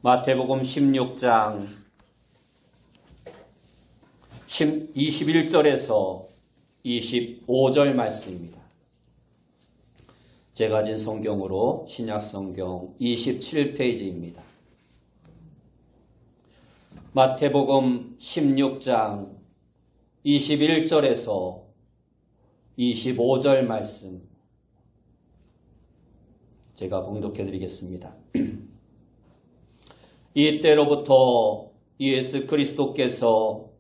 마태복음 16장 21절에서 25절 말씀입니다. 제가 가진 성경으로 신약성경 27페이지입니다. 마태복음 16장 21절에서 25절 말씀 제가 봉독해 드리겠습니다. 이때로부터 예수 그리스도께서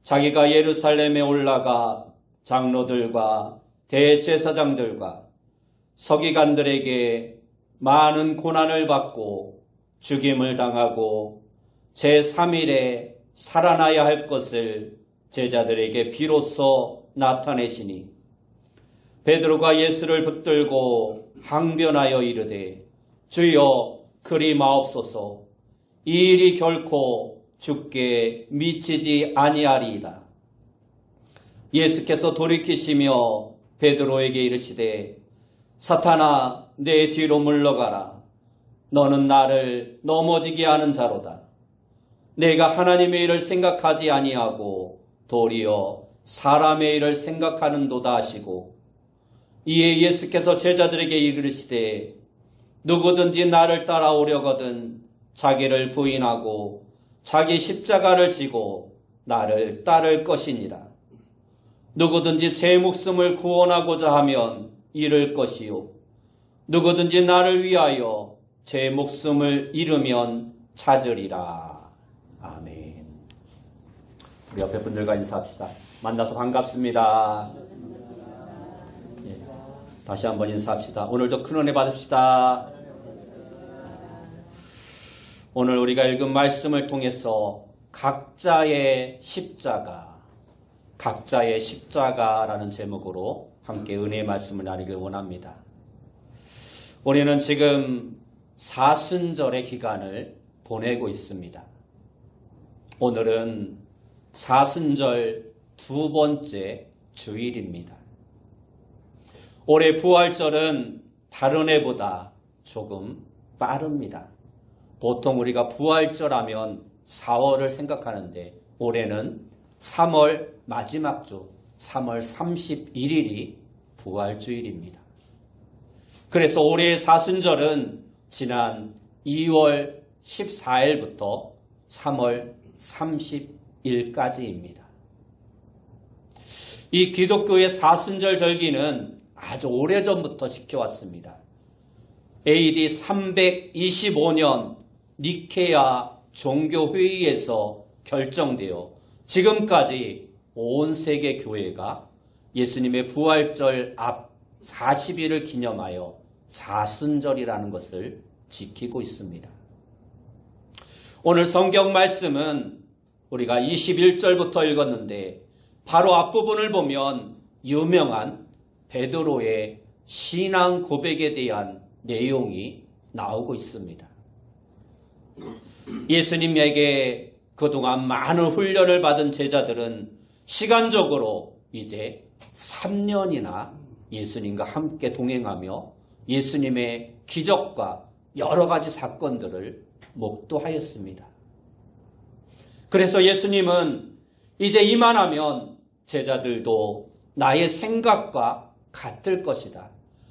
자기가 예루살렘에 올라가 장로들과 대제사장들과 서기관들에게 많은 고난을 받고 죽임을 당하고 제3일에 살아나야 할 것을 제자들에게 비로소 나타내시니 베드로가 예수를 붙들고 항변하여 이르되 주여 그리 마옵소서 이 일이 결코 주께 미치지 아니하리이다. 예수께서 돌이키시며 베드로에게 이르시되 사탄아 내 뒤로 물러가라. 너는 나를 넘어지게 하는 자로다. 내가 하나님의 일을 생각하지 아니하고 도리어 사람의 일을 생각하는도다 하시고 이에 예수께서 제자들에게 이르시되 누구든지 나를 따라오려거든 자기를 부인하고 자기 십자가를 지고 나를 따를 것이니라. 누구든지 제 목숨을 구원하고자 하면 잃을 것이요 누구든지 나를 위하여 제 목숨을 잃으면 찾으리라. 아멘. 우리 옆에 분들과 인사합시다. 만나서 반갑습니다. 예, 다시 한번 인사합시다. 오늘도 큰 은혜 받읍시다. 오늘 우리가 읽은 말씀을 통해서 각자의 십자가라는 제목으로 함께 은혜의 말씀을 나누길 원합니다. 우리는 지금 사순절의 기간을 보내고 있습니다. 오늘은 사순절 두 번째 주일입니다. 올해 부활절은 다른 해보다 조금 빠릅니다. 보통 우리가 부활절 하면 4월을 생각하는데 올해는 3월 마지막 주 3월 31일이 부활주일입니다. 그래서 올해의 사순절은 지난 2월 14일부터 3월 30일까지입니다. 이 기독교의 사순절 절기는 아주 오래전부터 지켜왔습니다. AD 325년 니케아 종교회의에서 결정되어 지금까지 온 세계 교회가 예수님의 부활절 앞 40일을 기념하여 사순절이라는 것을 지키고 있습니다. 오늘 성경 말씀은 우리가 21절부터 읽었는데 바로 앞부분을 보면 유명한 베드로의 신앙 고백에 대한 내용이 나오고 있습니다. 예수님에게 그동안 많은 훈련을 받은 제자들은 시간적으로 이제 3년이나 예수님과 함께 동행하며 예수님의 기적과 여러 가지 사건들을 목도하였습니다. 그래서 예수님은 이제 이만하면 제자들도 나의 생각과 같을 것이다.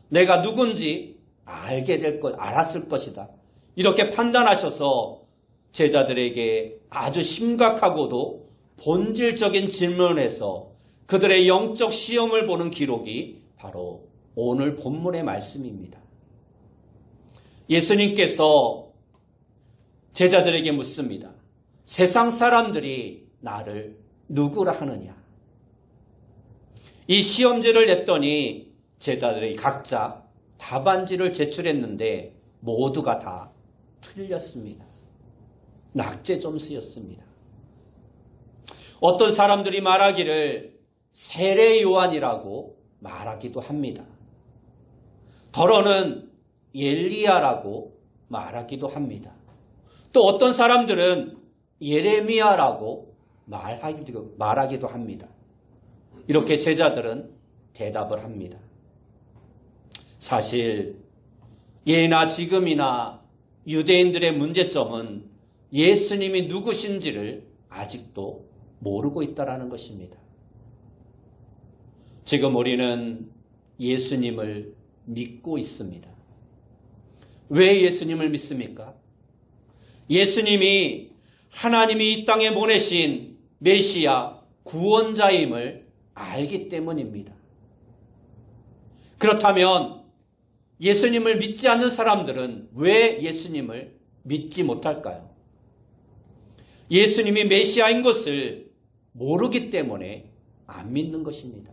내가 누군지 알았을 것이다. 이렇게 판단하셔서 제자들에게 아주 심각하고도 본질적인 질문을 해서 그들의 영적 시험을 보는 기록이 바로 오늘 본문의 말씀입니다. 예수님께서 제자들에게 묻습니다. 세상 사람들이 나를 누구라 하느냐? 이 시험지를 냈더니 제자들이 각자 답안지를 제출했는데 모두가 다 틀렸습니다. 낙제 점수였습니다. 어떤 사람들이 말하기를 세례 요한이라고 말하기도 합니다. 더러는 엘리야라고 말하기도 합니다. 또 어떤 사람들은 예레미야라고 말하기도 합니다. 이렇게 제자들은 대답을 합니다. 사실 예나 지금이나 유대인들의 문제점은 예수님이 누구신지를 아직도 모르고 있다라는 것입니다. 지금 우리는 예수님을 믿고 있습니다. 왜 예수님을 믿습니까? 예수님이 하나님이 이 땅에 보내신 메시아 구원자임을 알기 때문입니다. 그렇다면 예수님을 믿지 않는 사람들은 왜 예수님을 믿지 못할까요? 예수님이 메시아인 것을 모르기 때문에 안 믿는 것입니다.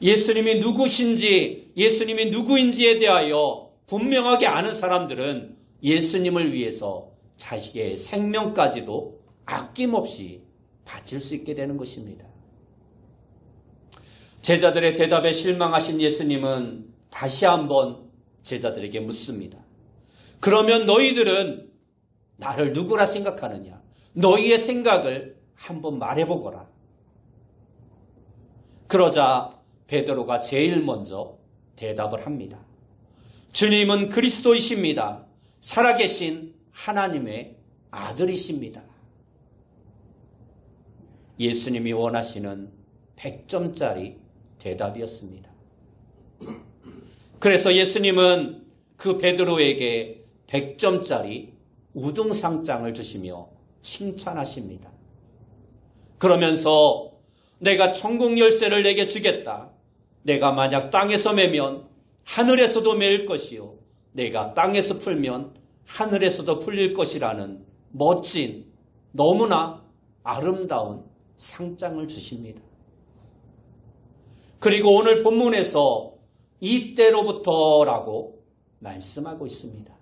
예수님이 누구신지, 예수님이 누구인지에 대하여 분명하게 아는 사람들은 예수님을 위해서 자식의 생명까지도 아낌없이 바칠 수 있게 되는 것입니다. 제자들의 대답에 실망하신 예수님은 다시 한번 제자들에게 묻습니다. 그러면 너희들은 나를 누구라 생각하느냐? 너희의 생각을 한번 말해보거라. 그러자 베드로가 제일 먼저 대답을 합니다. 주님은 그리스도이십니다. 살아계신 하나님의 아들이십니다. 예수님이 원하시는 100점짜리 대답이었습니다. 그래서 예수님은 그 베드로에게 100점짜리 우등상장을 주시며 칭찬하십니다. 그러면서 내가 천국 열쇠를 내게 주겠다. 내가 만약 땅에서 매면 하늘에서도 매일 것이요. 내가 땅에서 풀면 하늘에서도 풀릴 것이라는 멋진, 너무나 아름다운 상장을 주십니다. 그리고 오늘 본문에서 이때로부터라고 말씀하고 있습니다.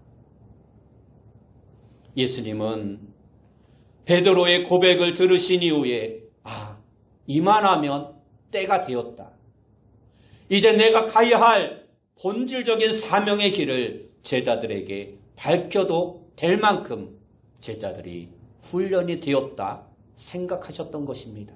예수님은 베드로의 고백을 들으신 이후에 이만하면 때가 되었다. 이제 내가 가야 할 본질적인 사명의 길을 제자들에게 밝혀도 될 만큼 제자들이 훈련이 되었다 생각하셨던 것입니다.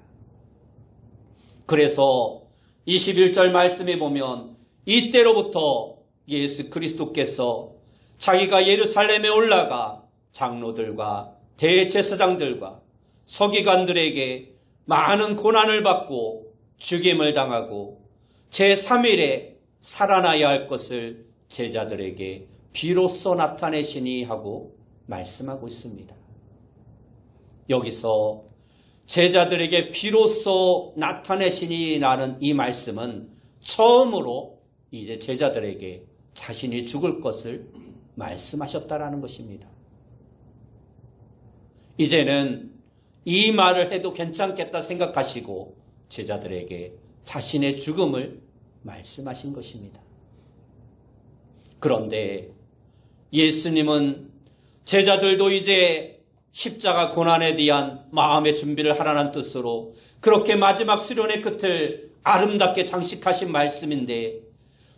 그래서 21절 말씀에 보면 이때로부터 예수 그리스도께서 자기가 예루살렘에 올라가 장로들과 대제사장들과 서기관들에게 많은 고난을 받고 죽임을 당하고 제3일에 살아나야 할 것을 제자들에게 비로소 나타내시니 하고 말씀하고 있습니다. 여기서 제자들에게 비로소 나타내시니 라는 이 말씀은 처음으로 이제 제자들에게 자신이 죽을 것을 말씀하셨다라는 것입니다. 이제는 이 말을 해도 괜찮겠다 생각하시고 제자들에게 자신의 죽음을 말씀하신 것입니다. 그런데 예수님은 제자들도 이제 십자가 고난에 대한 마음의 준비를 하라는 뜻으로 그렇게 마지막 수련의 끝을 아름답게 장식하신 말씀인데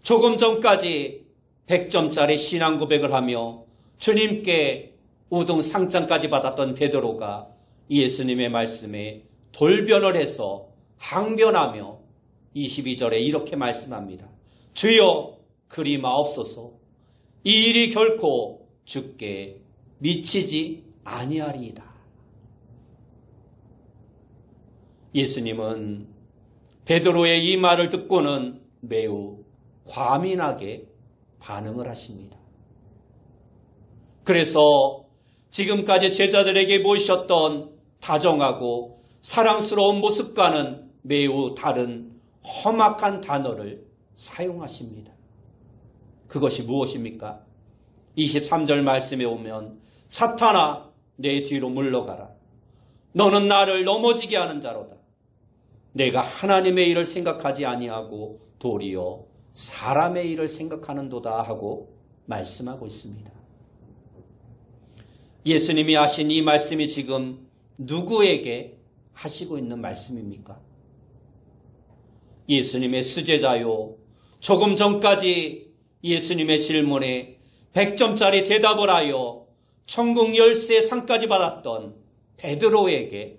조금 전까지 100점짜리 신앙 고백을 하며 주님께 우등 상장까지 받았던 베드로가 예수님의 말씀에 돌변을 해서 항변하며 22절에 이렇게 말씀합니다. 주여 그리 마옵소서. 이 일이 결코 주께 미치지 아니하리이다. 예수님은 베드로의 이 말을 듣고는 매우 과민하게 반응을 하십니다. 그래서 지금까지 제자들에게 보이셨던 다정하고 사랑스러운 모습과는 매우 다른 험악한 단어를 사용하십니다. 그것이 무엇입니까? 23절 말씀에 오면 사탄아 내 뒤로 물러가라. 너는 나를 넘어지게 하는 자로다. 내가 하나님의 일을 생각하지 아니하고 도리어 사람의 일을 생각하는도다 하고 말씀하고 있습니다. 예수님이 하신 이 말씀이 지금 누구에게 하시고 있는 말씀입니까? 예수님의 수제자요. 조금 전까지 예수님의 질문에 100점짜리 대답을 하여 천국 열쇠 상까지 받았던 베드로에게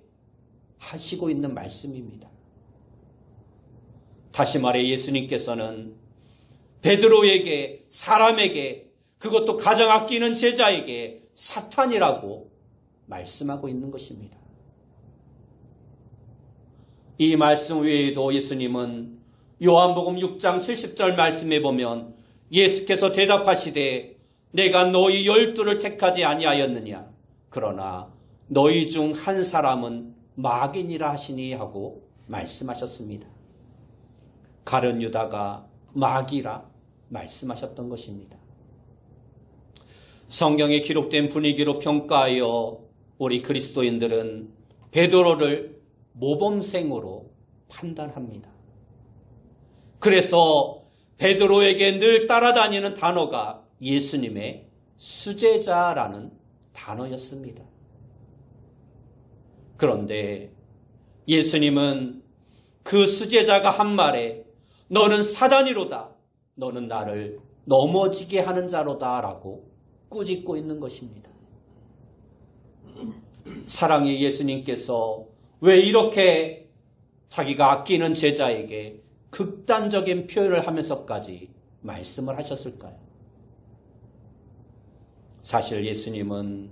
하시고 있는 말씀입니다. 다시 말해 예수님께서는 베드로에게, 사람에게, 그것도 가장 아끼는 제자에게 사탄이라고 말씀하고 있는 것입니다. 이 말씀 외에도 예수님은 요한복음 6장 70절 말씀에 보면 예수께서 대답하시되 내가 너희 12를 택하지 아니하였느냐 그러나 너희 중 한 사람은 마귀니라 하시니 하고 말씀하셨습니다. 가룟 유다가 마귀라 말씀하셨던 것입니다. 성경에 기록된 분위기로 평가하여 우리 그리스도인들은 베드로를 모범생으로 판단합니다. 그래서 베드로에게 늘 따라다니는 단어가 예수님의 수제자라는 단어였습니다. 그런데 예수님은 그 수제자가 한 말에 너는 사단이로다. 너는 나를 넘어지게 하는 자로다 라고 꾸짖고 있는 것입니다. 사랑의 예수님께서 왜 이렇게 자기가 아끼는 제자에게 극단적인 표현을 하면서까지 말씀을 하셨을까요? 사실 예수님은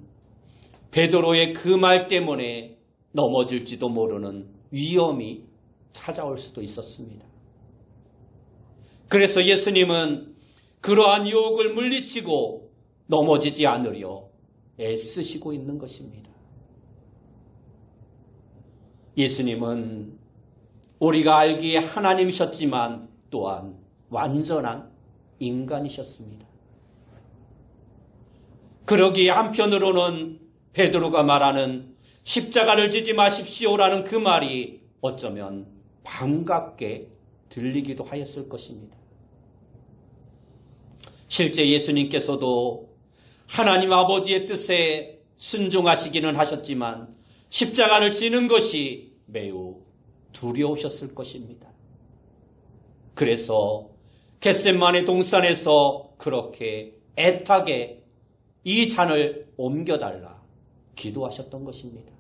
베드로의 그 말 때문에 넘어질지도 모르는 위험이 찾아올 수도 있었습니다. 그래서 예수님은 그러한 유혹을 물리치고 넘어지지 않으려 애쓰시고 있는 것입니다. 예수님은 우리가 알기에 하나님이셨지만 또한 완전한 인간이셨습니다. 그러기에 한편으로는 베드로가 말하는 십자가를 지지 마십시오라는 그 말이 어쩌면 반갑게 들리기도 하였을 것입니다. 실제 예수님께서도 하나님 아버지의 뜻에 순종하시기는 하셨지만 십자가를 지는 것이 매우 두려우셨을 것입니다. 그래서 겟세마네 동산에서 그렇게 애타게 이 잔을 옮겨달라 기도하셨던 것입니다.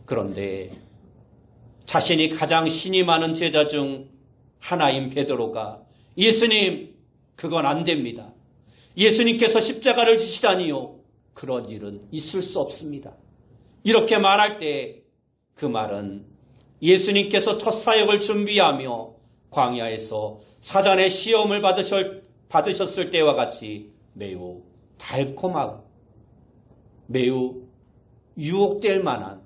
그런데 자신이 가장 신이 많은 제자 중 하나인 베드로가 예수님, 그건 안 됩니다. 예수님께서 십자가를 지시다니요. 그런 일은 있을 수 없습니다. 이렇게 말할 때 그 말은 예수님께서 첫 사역을 준비하며 광야에서 사단의 시험을 받으셨을 때와 같이 매우 달콤하고 매우 유혹될 만한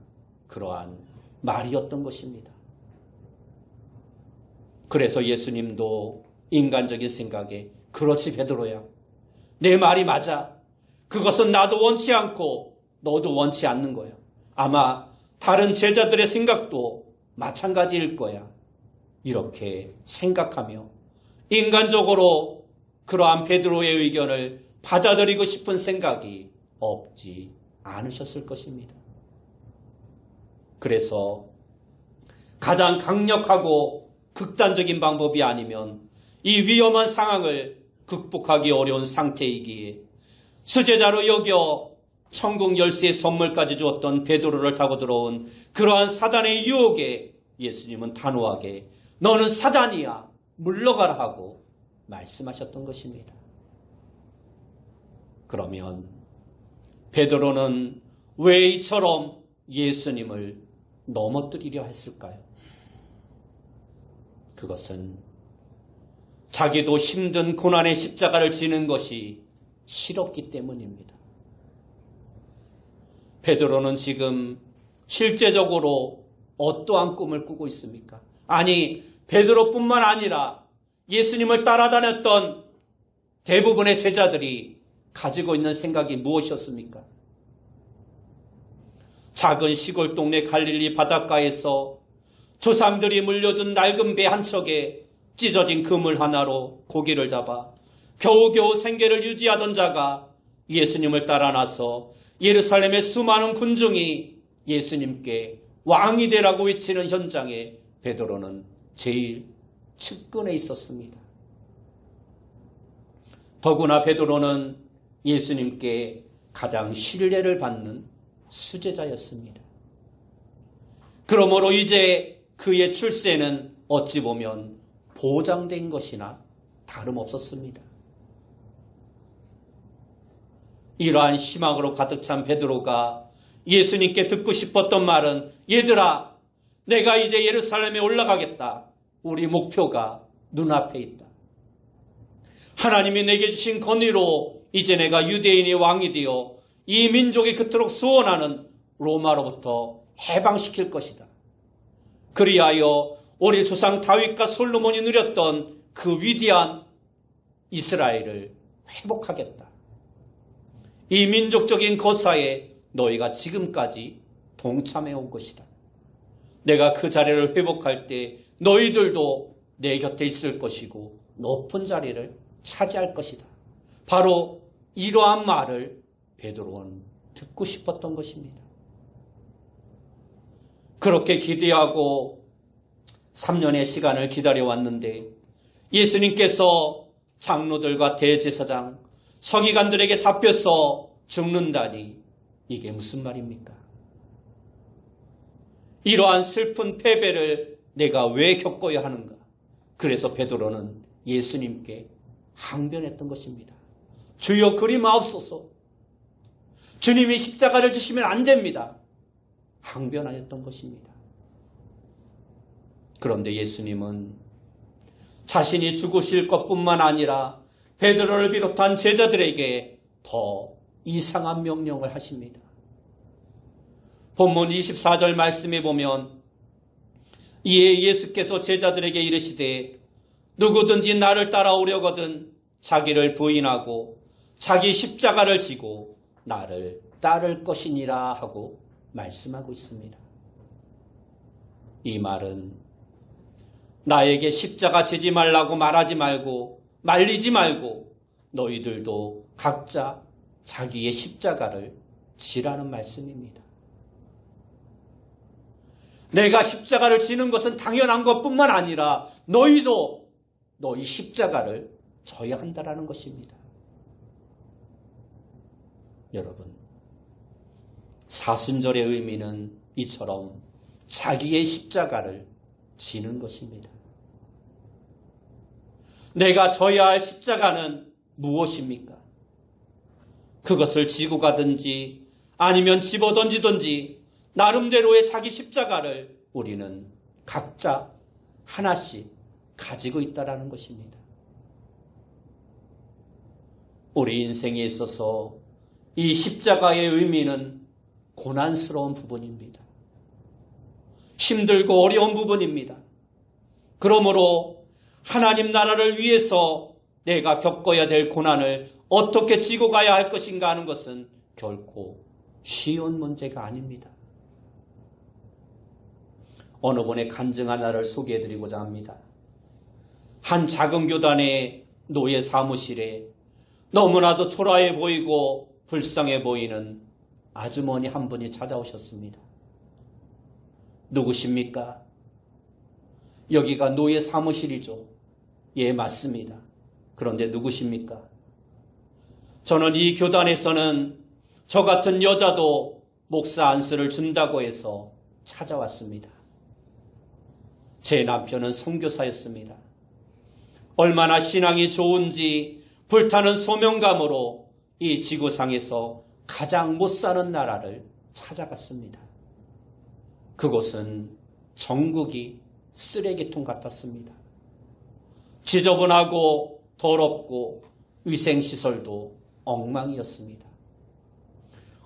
그러한 말이었던 것입니다. 그래서 예수님도 인간적인 생각에 그렇지 베드로야. 내 말이 맞아. 그것은 나도 원치 않고 너도 원치 않는 거야. 아마 다른 제자들의 생각도 마찬가지일 거야. 이렇게 생각하며 인간적으로 그러한 베드로의 의견을 받아들이고 싶은 생각이 없지 않으셨을 것입니다. 그래서 가장 강력하고 극단적인 방법이 아니면 이 위험한 상황을 극복하기 어려운 상태이기에 수제자로 여겨 천국 열쇠의 선물까지 주었던 베드로를 타고 들어온 그러한 사단의 유혹에 예수님은 단호하게 너는 사단이야 물러가라 하고 말씀하셨던 것입니다. 그러면 베드로는 왜 이처럼 예수님을 넘어뜨리려 했을까요? 그것은 자기도 힘든 고난의 십자가를 지는 것이 싫었기 때문입니다. 베드로는 지금 실제적으로 어떠한 꿈을 꾸고 있습니까? 아니, 베드로뿐만 아니라 예수님을 따라다녔던 대부분의 제자들이 가지고 있는 생각이 무엇이었습니까? 작은 시골 동네 갈릴리 바닷가에서 조상들이 물려준 낡은 배 한 척에 찢어진 그물 하나로 고기를 잡아 겨우겨우 생계를 유지하던 자가 예수님을 따라 나서 예루살렘의 수많은 군중이 예수님께 왕이 되라고 외치는 현장에 베드로는 제일 측근에 있었습니다. 더구나 베드로는 예수님께 가장 신뢰를 받는 수제자였습니다. 그러므로 이제 그의 출세는 어찌 보면 보장된 것이나 다름없었습니다. 이러한 희망으로 가득 찬 베드로가 예수님께 듣고 싶었던 말은, 얘들아, 내가 이제 예루살렘에 올라가겠다. 우리 목표가 눈앞에 있다. 하나님이 내게 주신 권위로 이제 내가 유대인의 왕이 되어 이 민족이 그토록 소원하는 로마로부터 해방시킬 것이다. 그리하여 우리 조상 다윗과 솔로몬이 누렸던 그 위대한 이스라엘을 회복하겠다. 이 민족적인 거사에 너희가 지금까지 동참해 온 것이다. 내가 그 자리를 회복할 때 너희들도 내 곁에 있을 것이고 높은 자리를 차지할 것이다. 바로 이러한 말을 베드로는 듣고 싶었던 것입니다. 그렇게 기대하고 3년의 시간을 기다려왔는데 예수님께서 장로들과 대제사장, 서기관들에게 잡혀서 죽는다니 이게 무슨 말입니까? 이러한 슬픈 패배를 내가 왜 겪어야 하는가? 그래서 베드로는 예수님께 항변했던 것입니다. 주여 그리 마옵소서. 주님이 십자가를 지시면 안 됩니다. 항변하였던 것입니다. 그런데 예수님은 자신이 죽으실 것뿐만 아니라 베드로를 비롯한 제자들에게 더 이상한 명령을 하십니다. 본문 24절 말씀에 보면 이에 예수께서 제자들에게 이르시되 누구든지 나를 따라오려거든 자기를 부인하고 자기 십자가를 지고 나를 따를 것이니라 하고 말씀하고 있습니다. 이 말은 나에게 십자가 지지 말라고 말하지 말고 말리지 말고 너희들도 각자 자기의 십자가를 지라는 말씀입니다. 내가 십자가를 지는 것은 당연한 것뿐만 아니라 너희도 너희 십자가를 져야 한다는 것입니다. 여러분, 사순절의 의미는 이처럼 자기의 십자가를 지는 것입니다. 내가 져야 할 십자가는 무엇입니까? 그것을 지고 가든지 아니면 집어던지든지 나름대로의 자기 십자가를 우리는 각자 하나씩 가지고 있다는 것입니다. 우리 인생에 있어서 이 십자가의 의미는 고난스러운 부분입니다. 힘들고 어려운 부분입니다. 그러므로 하나님 나라를 위해서 내가 겪어야 될 고난을 어떻게 지고 가야 할 것인가 하는 것은 결코 쉬운 문제가 아닙니다. 어느 분의 간증 하나를 소개해드리고자 합니다. 한 작은 교단의 노예 사무실에 너무나도 초라해 보이고 불쌍해 보이는 아주머니 한 분이 찾아오셨습니다. 누구십니까? 여기가 노예 사무실이죠. 예, 맞습니다. 그런데 누구십니까? 저는 이 교단에서는 저 같은 여자도 목사 안수를 준다고 해서 찾아왔습니다. 제 남편은 선교사였습니다. 얼마나 신앙이 좋은지 불타는 소명감으로 이 지구상에서 가장 못 사는 나라를 찾아갔습니다. 그곳은 전국이 쓰레기통 같았습니다. 지저분하고 더럽고 위생시설도 엉망이었습니다.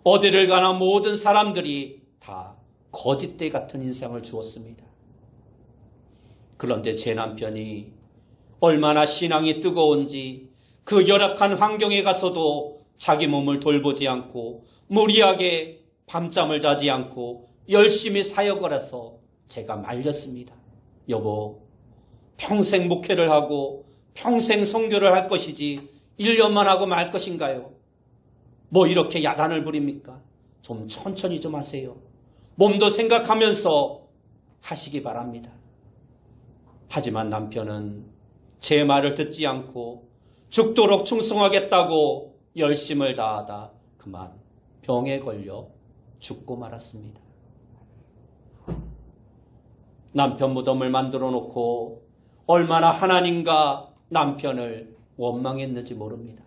어디를 가나 모든 사람들이 다 거짓대 같은 인상을 주었습니다. 그런데 제 남편이 얼마나 신앙이 뜨거운지 그 열악한 환경에 가서도 자기 몸을 돌보지 않고 무리하게 밤잠을 자지 않고 열심히 사역을 해서 제가 말렸습니다. 여보, 평생 목회를 하고 평생 선교를 할 것이지 1년만 하고 말 것인가요? 뭐 이렇게 야단을 부립니까? 좀 천천히 좀 하세요. 몸도 생각하면서 하시기 바랍니다. 하지만 남편은 제 말을 듣지 않고 죽도록 충성하겠다고 열심을 다하다 그만 병에 걸려 죽고 말았습니다. 남편 무덤을 만들어 놓고 얼마나 하나님과 남편을 원망했는지 모릅니다.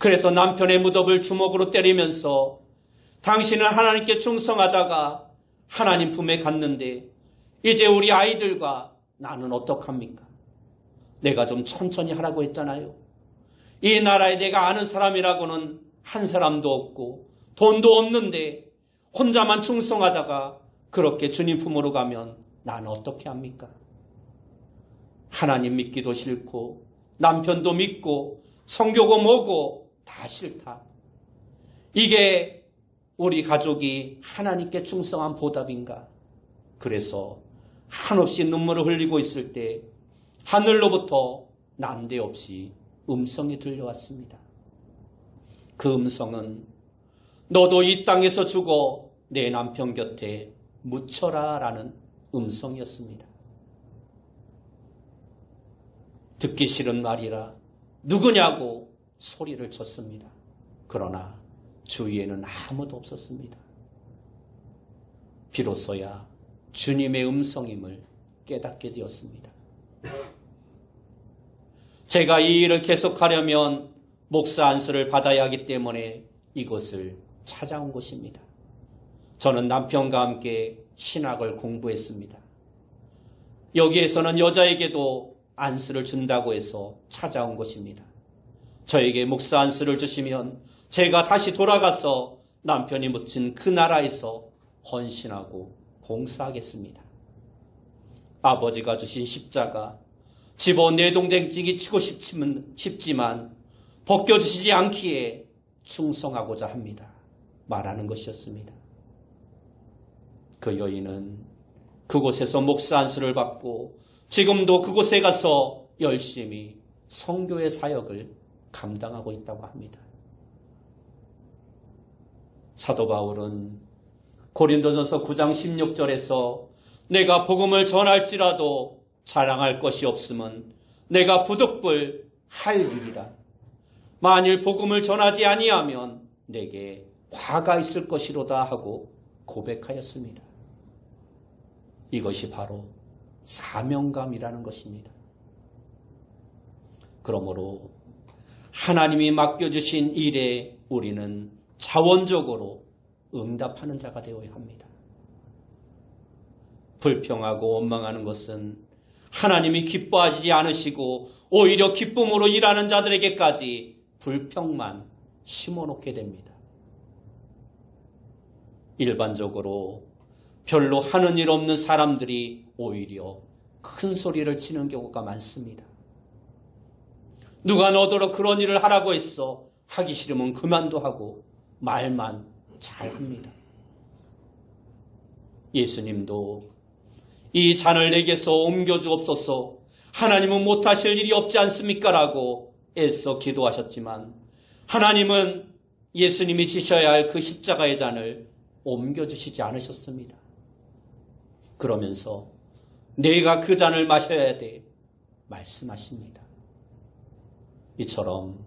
그래서 남편의 무덤을 주먹으로 때리면서 당신은 하나님께 충성하다가 하나님 품에 갔는데 이제 우리 아이들과 나는 어떡합니까? 내가 좀 천천히 하라고 했잖아요. 이 나라에 내가 아는 사람이라고는 한 사람도 없고 돈도 없는데 혼자만 충성하다가 그렇게 주님 품으로 가면 나는 어떻게 합니까? 하나님 믿기도 싫고 남편도 믿고 성교고 뭐고 다 싫다. 이게 우리 가족이 하나님께 충성한 보답인가? 그래서 한없이 눈물을 흘리고 있을 때 하늘로부터 난데없이 음성이 들려왔습니다. 그 음성은 너도 이 땅에서 죽어 내 남편 곁에 묻혀라 라는 음성이었습니다. 듣기 싫은 말이라 누구냐고 소리를 쳤습니다. 그러나 주위에는 아무도 없었습니다. 비로소야 주님의 음성임을 깨닫게 되었습니다. 제가 이 일을 계속하려면 목사 안수를 받아야 하기 때문에 이곳을 찾아온 것입니다. 저는 남편과 함께 신학을 공부했습니다. 여기에서는 여자에게도 안수를 준다고 해서 찾아온 것입니다. 저에게 목사 안수를 주시면 제가 다시 돌아가서 남편이 묻힌 그 나라에서 헌신하고 봉사하겠습니다. 아버지가 주신 십자가 집어 내동댕지기 치고 싶지만 벗겨주시지 않기에 충성하고자 합니다. 말하는 것이었습니다. 그 여인은 그곳에서 목사 안수를 받고 지금도 그곳에 가서 열심히 선교의 사역을 감당하고 있다고 합니다. 사도 바울은 고린도전서 9장 16절에서 내가 복음을 전할지라도 자랑할 것이 없음은 내가 부득불 할 일이라. 만일 복음을 전하지 아니하면 내게 화가 있을 것이로다 하고 고백하였습니다. 이것이 바로 사명감이라는 것입니다. 그러므로 하나님이 맡겨주신 일에 우리는 자원적으로 응답하는 자가 되어야 합니다. 불평하고 원망하는 것은 하나님이 기뻐하지 않으시고 오히려 기쁨으로 일하는 자들에게까지 불평만 심어놓게 됩니다. 일반적으로 별로 하는 일 없는 사람들이 오히려 큰 소리를 치는 경우가 많습니다. 누가 너더러 그런 일을 하라고 했어. 하기 싫으면 그만도 하고 말만 잘합니다. 예수님도 이 잔을 내게서 옮겨주옵소서. 하나님은 못하실 일이 없지 않습니까? 라고 애써 기도하셨지만 하나님은 예수님이 지셔야 할 그 십자가의 잔을 옮겨주시지 않으셨습니다. 그러면서 내가 그 잔을 마셔야 돼 말씀하십니다. 이처럼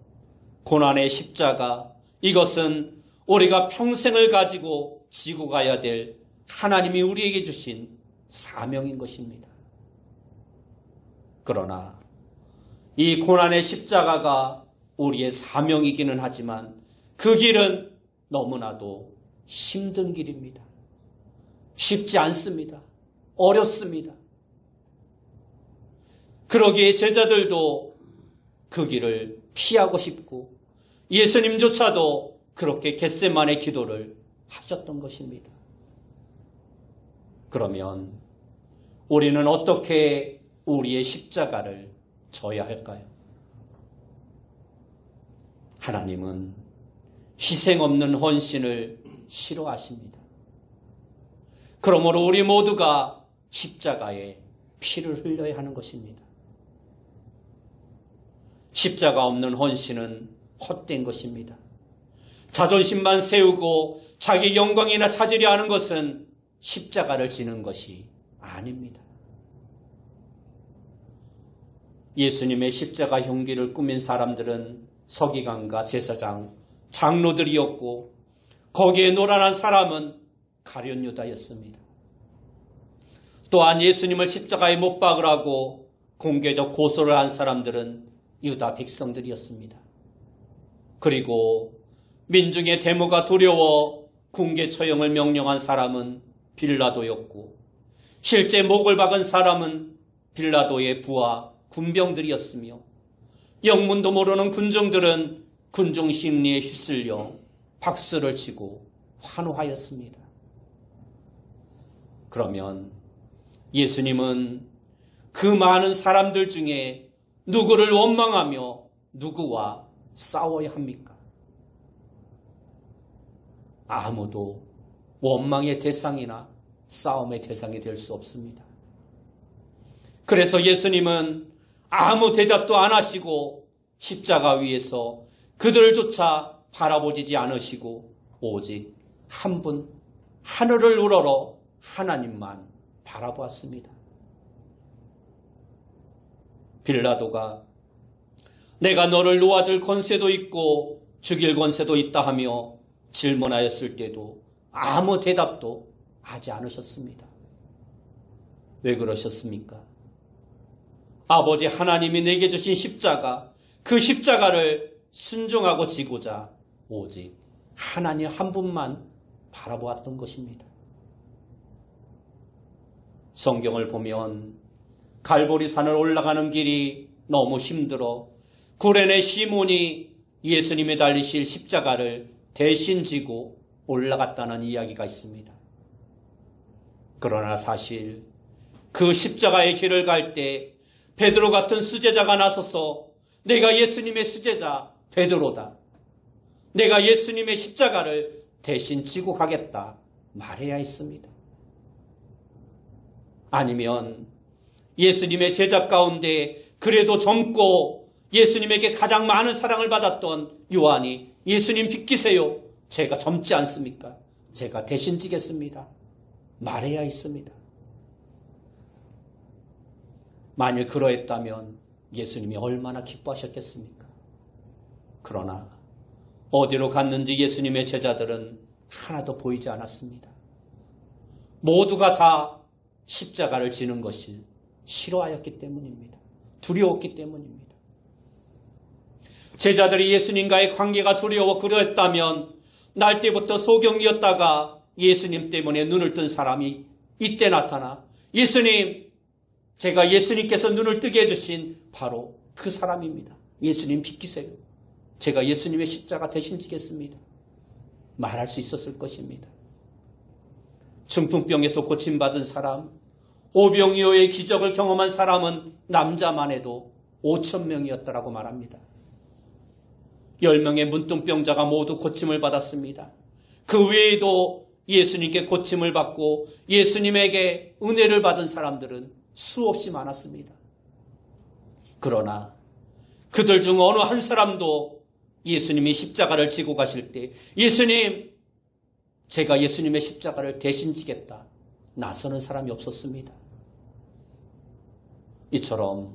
고난의 십자가, 이것은 우리가 평생을 가지고 지고 가야 될 하나님이 우리에게 주신 사명인 것입니다. 그러나 이 고난의 십자가가 우리의 사명이기는 하지만 그 길은 너무나도 힘든 길입니다. 쉽지 않습니다. 어렵습니다. 그러기에 제자들도 그 길을 피하고 싶고 예수님조차도 그렇게 겟세마네 기도를 하셨던 것입니다. 그러면 우리는 어떻게 우리의 십자가를 져야 할까요? 하나님은 희생 없는 헌신을 싫어하십니다. 그러므로 우리 모두가 십자가에 피를 흘려야 하는 것입니다. 십자가 없는 헌신은 헛된 것입니다. 자존심만 세우고 자기 영광이나 찾으려 하는 것은 십자가를 지는 것이 아닙니다. 예수님의 십자가 흉기를 꾸민 사람들은 서기관과 제사장, 장로들이었고 거기에 노란한 사람은 가룟 유다였습니다. 또한 예수님을 십자가에 못 박으라고 공개적 고소를 한 사람들은 유다 백성들이었습니다. 그리고 민중의 데모가 두려워 궁계 처형을 명령한 사람은 빌라도였고 실제 목을 박은 사람은 빌라도의 부하 군병들이었으며 영문도 모르는 군중들은 군중 심리에 휩쓸려 박수를 치고 환호하였습니다. 그러면 예수님은 그 많은 사람들 중에 누구를 원망하며 누구와 싸워야 합니까? 아무도 원망의 대상이나 싸움의 대상이 될 수 없습니다. 그래서 예수님은 아무 대답도 안 하시고 십자가 위에서 그들조차 바라보지 않으시고 오직 한 분 하늘을 우러러 하나님만 바라보았습니다. 빌라도가 내가 너를 놓아줄 권세도 있고 죽일 권세도 있다 하며 질문하였을 때도 아무 대답도 하지 않으셨습니다. 왜 그러셨습니까? 아버지 하나님이 내게 주신 십자가, 그 십자가를 순종하고 지고자 오직 하나님 한 분만 바라보았던 것입니다. 성경을 보면 갈보리 산을 올라가는 길이 너무 힘들어 구레네 시몬이 예수님이 달리실 십자가를 대신 지고 올라갔다는 이야기가 있습니다. 그러나 사실 그 십자가의 길을 갈 때 베드로 같은 수제자가 나서서 내가 예수님의 수제자 베드로다. 내가 예수님의 십자가를 대신 지고 가겠다 말해야 했습니다. 아니면 예수님의 제자 가운데 그래도 젊고 예수님에게 가장 많은 사랑을 받았던 요한이 예수님 비키세요. 제가 젊지 않습니까? 제가 대신 지겠습니다. 말해야 했습니다. 만일 그러했다면 예수님이 얼마나 기뻐하셨겠습니까? 그러나 어디로 갔는지 예수님의 제자들은 하나도 보이지 않았습니다. 모두가 다 십자가를 지는 것을 싫어하였기 때문입니다. 두려웠기 때문입니다. 제자들이 예수님과의 관계가 두려워 그러했다면 날 때부터 소경이었다가 예수님 때문에 눈을 뜬 사람이 이때 나타나 예수님, 제가 예수님께서 눈을 뜨게 해주신 바로 그 사람입니다. 예수님 비키세요. 제가 예수님의 십자가 대신 지겠습니다. 말할 수 있었을 것입니다. 중풍병에서 고침받은 사람, 오병이어의 기적을 경험한 사람은 남자만 해도 5,000명이었다라고 말합니다. 10명의 문둥병자가 모두 고침을 받았습니다. 그 외에도 예수님께 고침을 받고 예수님에게 은혜를 받은 사람들은 수없이 많았습니다. 그러나 그들 중 어느 한 사람도 예수님이 십자가를 지고 가실 때 예수님, 제가 예수님의 십자가를 대신 지겠다 나서는 사람이 없었습니다. 이처럼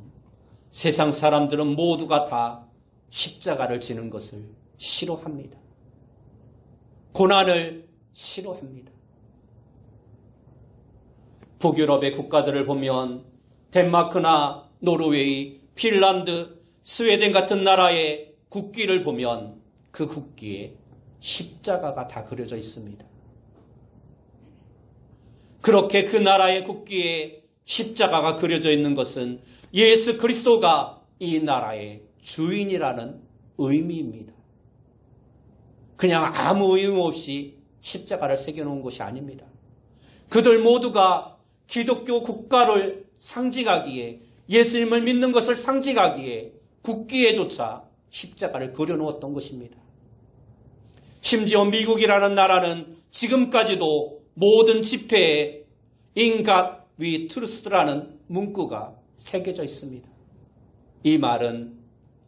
세상 사람들은 모두가 다 십자가를 지는 것을 싫어합니다. 고난을 싫어합니다. 북유럽의 국가들을 보면 덴마크나 노르웨이, 핀란드, 스웨덴 같은 나라의 국기를 보면 그 국기에 십자가가 다 그려져 있습니다. 그렇게 그 나라의 국기에 십자가가 그려져 있는 것은 예수 그리스도가 이 나라의 주인이라는 의미입니다. 그냥 아무 의미 없이 십자가를 새겨놓은 것이 아닙니다. 그들 모두가 기독교 국가를 상징하기에, 예수님을 믿는 것을 상징하기에 국기에조차 십자가를 그려놓았던 것입니다. 심지어 미국이라는 나라는 지금까지도 모든 집회에 In God We Trust라는 문구가 새겨져 있습니다. 이 말은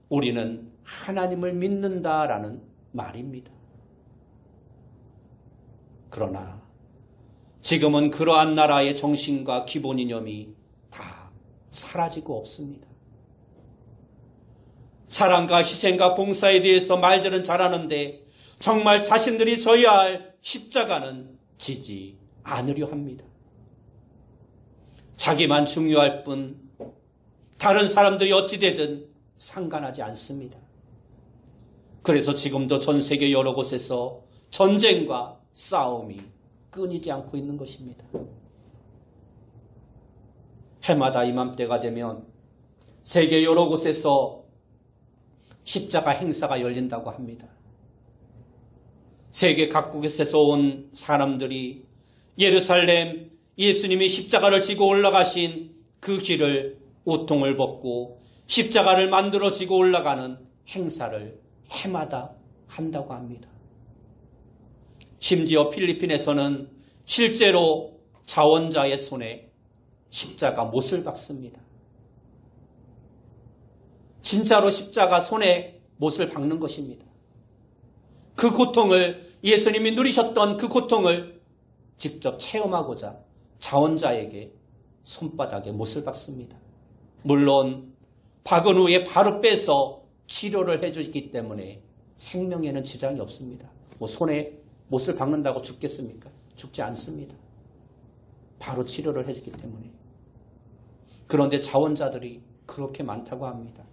우리는 하나님을 믿는다라는 말입니다. 그러나 지금은 그러한 나라의 정신과 기본 이념이 다 사라지고 없습니다. 사랑과 희생과 봉사에 대해서 말들은 잘하는데 정말 자신들이 져야 할 십자가는 지지 않으려 합니다. 자기만 중요할 뿐 다른 사람들이 어찌되든 상관하지 않습니다. 그래서 지금도 전 세계 여러 곳에서 전쟁과 싸움이 끊이지 않고 있는 것입니다. 해마다 이맘때가 되면 세계 여러 곳에서 십자가 행사가 열린다고 합니다. 세계 각국에서 온 사람들이 예루살렘 예수님이 십자가를 지고 올라가신 그 길을 우통을 벗고 십자가를 만들어 지고 올라가는 행사를 해마다 한다고 합니다. 심지어 필리핀에서는 실제로 자원자의 손에 십자가 못을 박습니다. 진짜로 십자가 손에 못을 박는 것입니다. 그 고통을, 예수님이 누리셨던 그 고통을 직접 체험하고자 자원자에게 손바닥에 못을 박습니다. 물론 박은 후에 바로 빼서 치료를 해주기 때문에 생명에는 지장이 없습니다. 손에 못을 박는다고 죽겠습니까? 죽지 않습니다. 바로 치료를 해주기 때문에. 그런데 자원자들이 그렇게 많다고 합니다.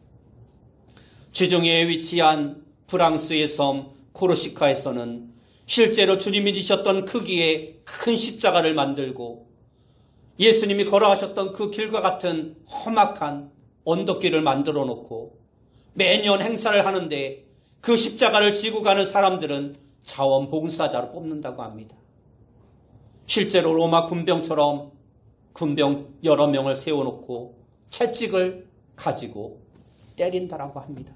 지중해에 위치한 프랑스의 섬 코르시카에서는 실제로 주님이 지셨던 크기의 큰 십자가를 만들고 예수님이 걸어가셨던 그 길과 같은 험악한 언덕길을 만들어 놓고 매년 행사를 하는데 그 십자가를 지고 가는 사람들은 자원봉사자로 뽑는다고 합니다. 실제로 로마 군병처럼 군병 여러 명을 세워놓고 채찍을 가지고 때린다라고 합니다.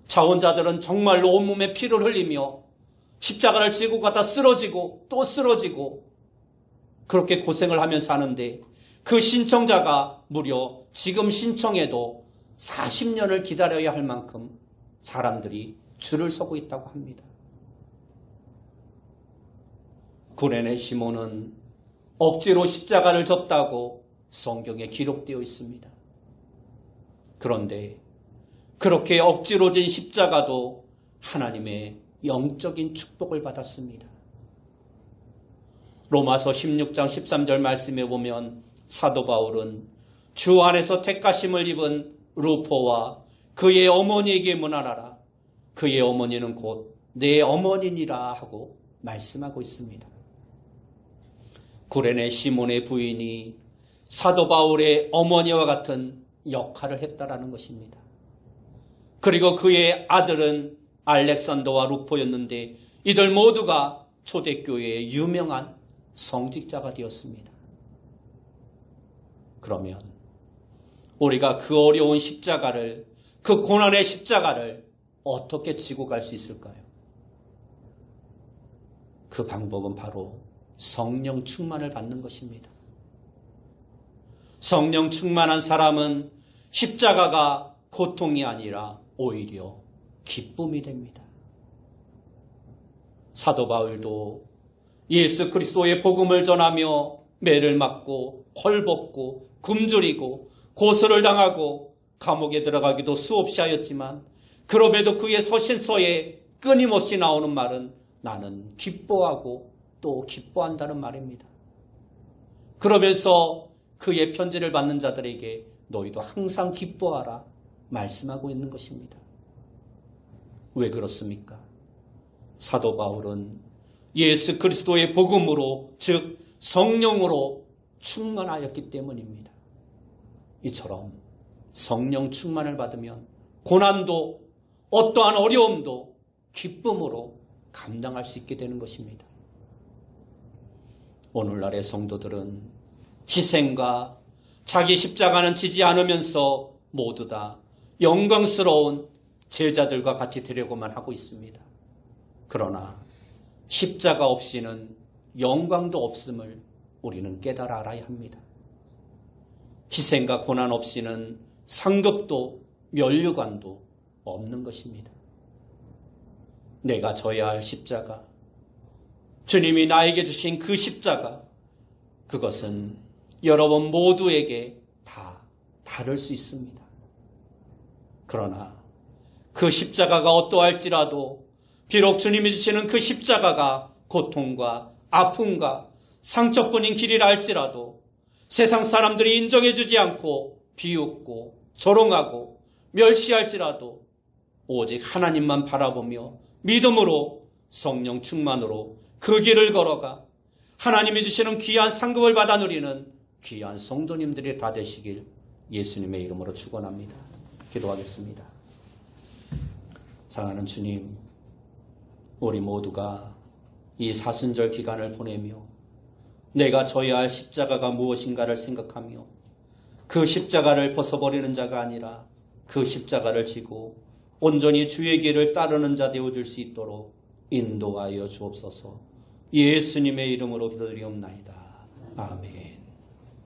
자원자들은 정말로 온몸에 피를 흘리며 십자가를 지고 가다 쓰러지고 또 쓰러지고 그렇게 고생을 하면서 하는데 그 신청자가 무려 지금 신청해도 40년을 기다려야 할 만큼 사람들이 줄을 서고 있다고 합니다. 구레네 시몬은 억지로 십자가를 졌다고 성경에 기록되어 있습니다. 그런데 그렇게 억지로 진 십자가도 하나님의 영적인 축복을 받았습니다. 로마서 16장 13절 말씀에 보면 사도 바울은 주 안에서 택하심을 입은 루포와 그의 어머니에게 문안하라. 그의 어머니는 곧 내 어머니니라 하고 말씀하고 있습니다. 구레네 시몬의 부인이 사도 바울의 어머니와 같은 역할을 했다라는 것입니다. 그리고 그의 아들은 알렉산더와 루포였는데 이들 모두가 초대교회의 유명한 성직자가 되었습니다. 그러면 우리가 그 어려운 십자가를, 그 고난의 십자가를 어떻게 지고 갈 수 있을까요? 그 방법은 바로 성령 충만을 받는 것입니다. 성령 충만한 사람은 십자가가 고통이 아니라 오히려 기쁨이 됩니다. 사도 바울도 예수 그리스도의 복음을 전하며 매를 맞고 헐벗고 굶주리고 고소를 당하고 감옥에 들어가기도 수없이 하였지만 그럼에도 그의 서신서에 끊임없이 나오는 말은 나는 기뻐하고 또 기뻐한다는 말입니다. 그러면서 그의 편지를 받는 자들에게 너희도 항상 기뻐하라 말씀하고 있는 것입니다. 왜 그렇습니까? 사도 바울은 예수 그리스도의 복음으로, 즉 성령으로 충만하였기 때문입니다. 이처럼 성령 충만을 받으면 고난도 어떠한 어려움도 기쁨으로 감당할 수 있게 되는 것입니다. 오늘날의 성도들은 희생과 자기 십자가는 지지 않으면서 모두 다 영광스러운 제자들과 같이 되려고만 하고 있습니다. 그러나 십자가 없이는 영광도 없음을 우리는 깨달아 알아야 합니다. 희생과 고난 없이는 상급도 면류관도 없는 것입니다. 내가 져야 할 십자가, 주님이 나에게 주신 그 십자가, 그것은 여러분 모두에게 다 다를 수 있습니다. 그러나 그 십자가가 어떠할지라도 비록 주님이 주시는 그 십자가가 고통과 아픔과 상처뿐인 길이라 할지라도 세상 사람들이 인정해주지 않고 비웃고 조롱하고 멸시할지라도 오직 하나님만 바라보며 믿음으로 성령 충만으로 그 길을 걸어가 하나님이 주시는 귀한 상급을 받아 누리는 귀한 성도님들이 다 되시길 예수님의 이름으로 축원합니다. 기도하겠습니다. 사랑하는 주님, 우리 모두가 이 사순절 기간을 보내며 내가 져야 할 십자가가 무엇인가를 생각하며 그 십자가를 벗어버리는 자가 아니라 그 십자가를 지고 온전히 주의 길을 따르는 자 되어줄 수 있도록 인도하여 주옵소서. 예수님의 이름으로 기도드리옵나이다. 아멘.